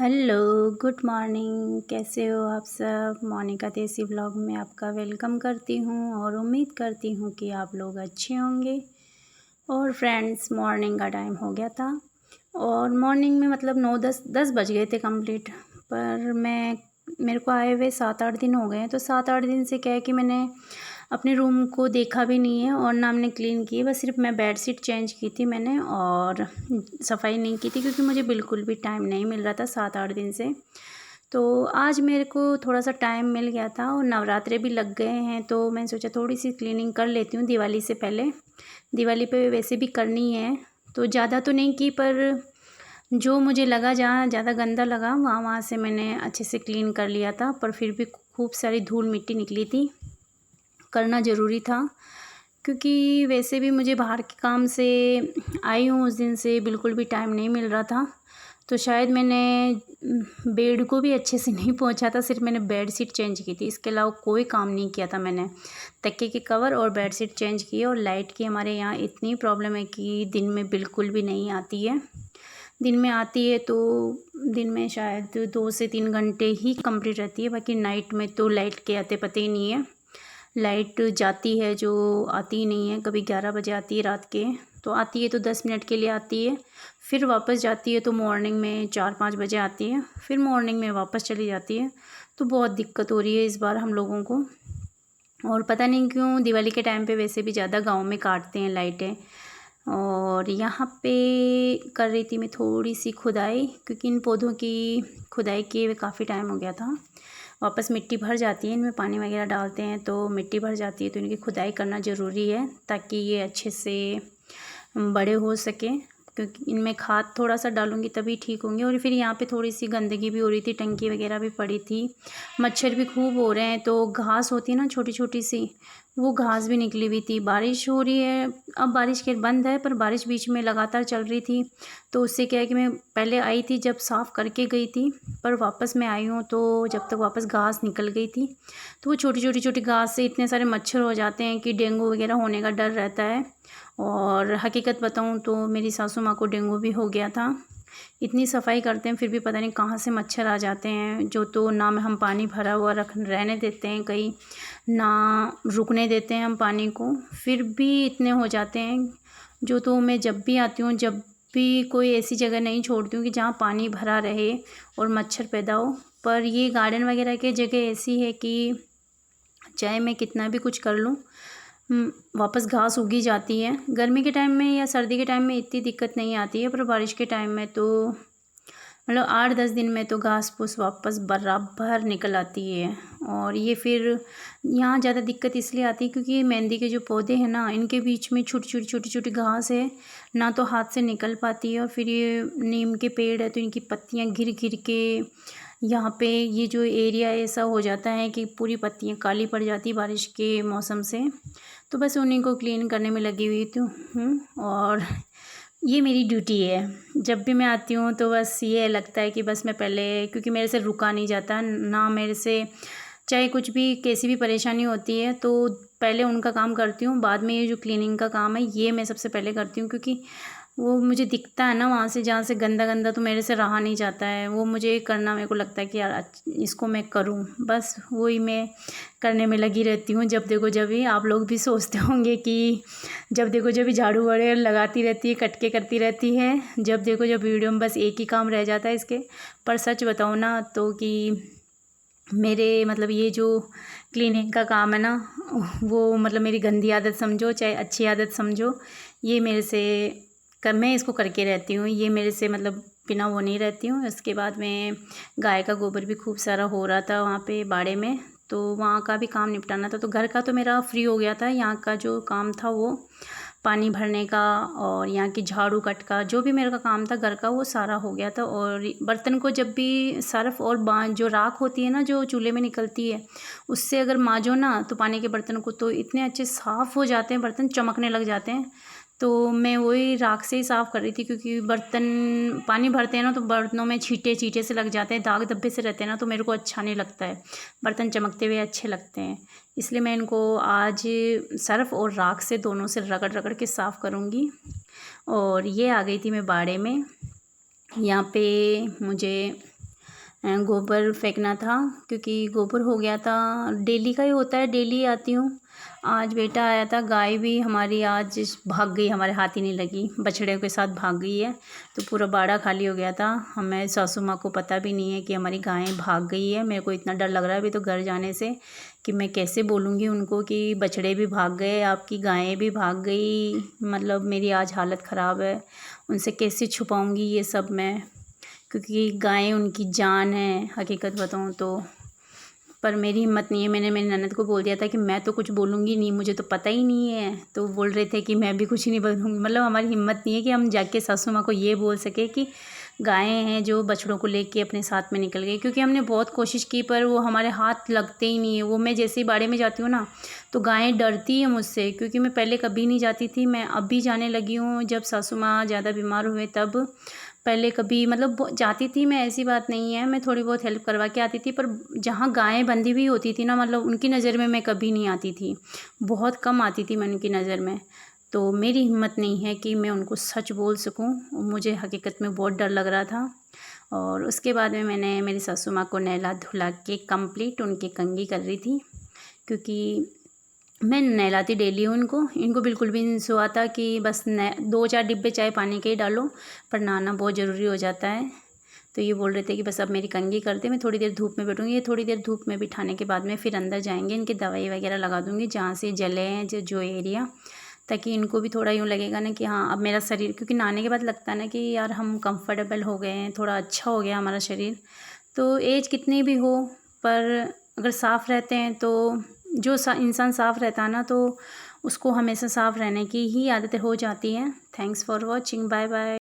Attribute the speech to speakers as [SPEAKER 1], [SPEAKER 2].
[SPEAKER 1] Hello, good morning. कैसे हो आप सब? मोनिका देसी व्लॉग में आपका वेलकम करती हूँ और उम्मीद करती हूँ कि आप लोग अच्छे होंगे। और फ्रेंड्स, मॉर्निंग का टाइम हो गया था और मॉर्निंग में मतलब 9-10 बज गए थे कंप्लीट। पर मेरे को आए हुए 7-8 दिन हो गए हैं, तो 7-8 दिन से क्या है कि मैंने अपने रूम को देखा भी नहीं है और ना हमने क्लीन की। बस सिर्फ मैं बेडशीट चेंज की थी मैंने और सफाई नहीं की थी, क्योंकि मुझे बिल्कुल भी टाइम नहीं मिल रहा था 7-8 दिन से। तो आज मेरे को थोड़ा सा टाइम मिल गया था और नवरात्रे भी लग गए हैं, तो मैंने सोचा थोड़ी सी क्लीनिंग कर लेती हूँ दिवाली से पहले। दिवाली पे वैसे भी करनी है, तो ज़्यादा तो नहीं की, पर जो मुझे लगा जहाँ ज़्यादा गंदा लगा वहाँ वहाँ से मैंने अच्छे से क्लीन कर लिया था। पर फिर भी खूब सारी धूल मिट्टी निकली थी, करना ज़रूरी था, क्योंकि वैसे भी मुझे बाहर के काम से आई हूँ, उस दिन से बिल्कुल भी टाइम नहीं मिल रहा था। तो शायद मैंने बेड को भी अच्छे से नहीं पोंछा था, सिर्फ मैंने बेडशीट चेंज की थी, इसके अलावा कोई काम नहीं किया था मैंने। तकिए के कवर और बेडशीट चेंज किए। और लाइट की हमारे यहाँ इतनी प्रॉब्लम है कि दिन में बिल्कुल भी नहीं आती है। दिन में आती है तो दिन में शायद 2 से 3 घंटे ही कंप्लीट रहती है, बाकी नाइट में तो लाइट के आते पते ही नहीं है। लाइट जाती है जो आती ही नहीं है, कभी 11 बजे आती है रात के, तो आती है तो 10 मिनट के लिए आती है, फिर वापस जाती है तो मॉर्निंग में 4-5 बजे आती है, फिर मॉर्निंग में वापस चली जाती है। तो बहुत दिक्कत हो रही है इस बार हम लोगों को। और पता नहीं क्यों दिवाली के टाइम पे वैसे भी ज़्यादा गांव में काटते हैं लाइटें। और यहाँ पे कर रही थी मैं थोड़ी सी खुदाई, क्योंकि इन पौधों की खुदाई किए हुए काफ़ी टाइम हो गया था। वापस मिट्टी भर जाती है, इनमें पानी वगैरह डालते हैं तो मिट्टी भर जाती है, तो इनकी खुदाई करना ज़रूरी है ताकि ये अच्छे से बड़े हो सकें। क्योंकि इनमें खाद थोड़ा सा डालूंगी तभी ठीक होंगे। और फिर यहाँ पे थोड़ी सी गंदगी भी हो रही थी, टंकी वगैरह भी पड़ी थी, मच्छर भी खूब हो रहे हैं। तो घास होती है ना छोटी छोटी सी, वो घास भी निकली हुई थी। बारिश हो रही है, अब बारिश के बंद है, पर बारिश बीच में लगातार चल रही थी। तो उससे क्या है कि मैं पहले आई थी जब साफ़ करके गई थी, पर वापस मैं आई हूँ तो जब तक वापस घास निकल गई थी, तो वो छोटी छोटी घास से इतने सारे मच्छर हो जाते हैं कि डेंगू वगैरह होने का डर रहता है। और हकीकत बताऊँ तो मेरी सासू माँ को डेंगू भी हो गया था। इतनी सफाई करते हैं फिर भी पता नहीं कहाँ से मच्छर आ जाते हैं, जो तो ना में हम पानी भरा हुआ रहने देते हैं कहीं, ना रुकने देते हैं हम पानी को, फिर भी इतने हो जाते हैं। जो तो मैं जब भी आती हूँ, जब भी कोई ऐसी जगह नहीं छोड़ती हूँ कि जहाँ पानी भरा रहे और मच्छर पैदा हो। पर ये गार्डन वगैरह की जगह ऐसी है कि चाहे मैं कितना भी कुछ कर लूँ, वापस घास उगी जाती है। गर्मी के टाइम में या सर्दी के टाइम में इतनी दिक्कत नहीं आती है, पर बारिश के टाइम में तो मतलब 8-10 दिन में तो घास फूस वापस बराबर निकल आती है। और ये फिर यहाँ ज़्यादा दिक्कत इसलिए आती है क्योंकि ये मेहंदी के जो पौधे हैं ना, इनके बीच में छोटी छोटी घास है, ना तो हाथ से निकल पाती है। और फिर ये नीम के पेड़ है तो इनकी पत्तियाँ गिर गिर के यहाँ पे ये जो एरिया ऐसा हो जाता है कि पूरी पत्तियाँ काली पड़ जाती है बारिश के मौसम से। तो बस उन्हीं को क्लीन करने में लगी हुई तो हूँ। और ये मेरी ड्यूटी है, जब भी मैं आती हूँ तो बस ये लगता है कि बस मैं पहले, क्योंकि मेरे से रुका नहीं जाता ना, मेरे से चाहे कुछ भी कैसी भी परेशानी होती है तो पहले उनका काम करती हूँ, बाद में ये जो क्लीनिंग का काम है ये मैं सबसे पहले करती हूँ। क्योंकि वो मुझे दिखता है ना वहाँ से, जहाँ से गंदा गंदा तो मेरे से रहा नहीं जाता है, वो मुझे करना, मेरे को लगता है कि यार इसको मैं करूँ, बस वही मैं करने में लगी रहती हूँ। जब देखो जब ही, आप लोग भी सोचते होंगे कि जब देखो जब भी झाड़ू वगैरह लगाती रहती है, कटके करती रहती है, जब देखो जब वीडियो में बस एक ही काम रह जाता है इसके। पर सच बताऊँ ना तो कि मेरे मतलब ये जो क्लीनिंग का काम है ना, वो मतलब मेरी गंदी आदत समझो चाहे अच्छी आदत समझो, ये मेरे से मैं इसको करके रहती हूँ। ये मेरे से मतलब बिना वो नहीं रहती हूँ। इसके बाद में गाय का गोबर भी खूब सारा हो रहा था वहाँ पे बाड़े में, तो वहाँ का भी काम निपटाना था। तो घर का तो मेरा फ्री हो गया था, यहाँ का जो काम था वो पानी भरने का और यहाँ की झाड़ू कट का, जो भी मेरे का काम था घर का, वो सारा हो गया था। और बर्तन को जब भी सर्फ और जो राख होती है ना जो चूल्हे में निकलती है, उससे अगर मांजो ना तो पानी के बर्तन को, तो इतने अच्छे साफ़ हो जाते हैं, बर्तन चमकने लग जाते हैं। तो मैं वही राख से ही साफ़ कर रही थी, क्योंकि बर्तन पानी भरते हैं ना तो बर्तनों में छींटे छींटे से लग जाते हैं, दाग धब्बे से रहते हैं ना, तो मेरे को अच्छा नहीं लगता है। बर्तन चमकते हुए अच्छे लगते हैं, इसलिए मैं इनको आज सर्फ़ और राख से दोनों से रगड़ रगड़ के साफ़ करूँगी। और ये आ गई थी मैं बाड़े में। यहाँ पे मुझे गोबर फेंकना था, क्योंकि गोबर हो गया था। डेली का ही होता है, डेली आती हूँ। आज बेटा आया था, गाय भी हमारी आज भाग गई, हमारे हाथ ही नहीं लगी, बछड़े के साथ भाग गई है। तो पूरा बाड़ा खाली हो गया था। हमें सासू माँ को पता भी नहीं है कि हमारी गाय भाग गई है। मेरे को इतना डर लग रहा है अभी तो घर जाने से, कि मैं कैसे बोलूँगी उनको कि बछड़े भी भाग गए, आपकी गायें भी भाग गई। मतलब मेरी आज हालत ख़राब है, उनसे कैसे छुपाऊँगी ये सब मैं, क्योंकि गायें उनकी जान है हकीकत बताऊँ तो। पर मेरी हिम्मत नहीं है। मैंने मेरी ननद को बोल दिया था कि मैं तो कुछ बोलूँगी नहीं, मुझे तो पता ही नहीं है। तो बोल रहे थे कि मैं भी कुछ नहीं बोलूँगी। मतलब हमारी हिम्मत नहीं है कि हम जाके सासू माँ को ये बोल सके कि गायें हैं जो बछड़ों को लेके अपने साथ में निकल गई, क्योंकि हमने बहुत कोशिश की पर वो हमारे हाथ लगते ही नहीं है। वो मैं जैसे ही बाड़े में जाती हूँ ना, तो गायें डरती हैं मुझसे, क्योंकि मैं पहले कभी नहीं जाती थी। मैं अभी जाने लगी हूँ, जब सासू माँ ज़्यादा बीमार हुए तब। पहले कभी मतलब जाती थी मैं, ऐसी बात नहीं है, मैं थोड़ी बहुत हेल्प करवा के आती थी। पर जहाँ गायें बंधी हुई होती थी ना, मतलब उनकी नज़र में मैं कभी नहीं आती थी, बहुत कम आती थी मैं उनकी नज़र में। तो मेरी हिम्मत नहीं है कि मैं उनको सच बोल सकूं। मुझे हकीकत में बहुत डर लग रहा था। और उसके बाद में मैंने मेरी सासू माँ को नहला धुला के कंप्लीट उनकी कंघी कर रही थी, क्योंकि मैं नहलाती डेली हूँ उनको। इनको बिल्कुल भी नहीं सुहाता कि बस 2-4 डिब्बे चाय पानी के ही डालो, पर नहाना बहुत ज़रूरी हो जाता है। तो ये बोल रहे थे कि बस अब मेरी कंघी कर दे, मैं थोड़ी देर धूप में बैठूँगी। ये थोड़ी देर धूप में बिठाने के बाद में फिर अंदर जाएंगे, इनकी दवाई वगैरह लगा दूँगी जहाँ से जले हैं जो एरिया, ताकि इनको भी थोड़ा यूँ लगेगा ना कि हाँ अब मेरा शरीर, क्योंकि नहाने के बाद लगता है ना कि यार हम कंफर्टेबल हो गए हैं, थोड़ा अच्छा हो गया हमारा शरीर। तो एज कितनी भी हो, पर अगर साफ़ रहते हैं तो जो इंसान साफ़ रहता है ना, तो उसको हमेशा साफ़ रहने की ही आदतें हो जाती हैं। Thanks for watching, bye bye.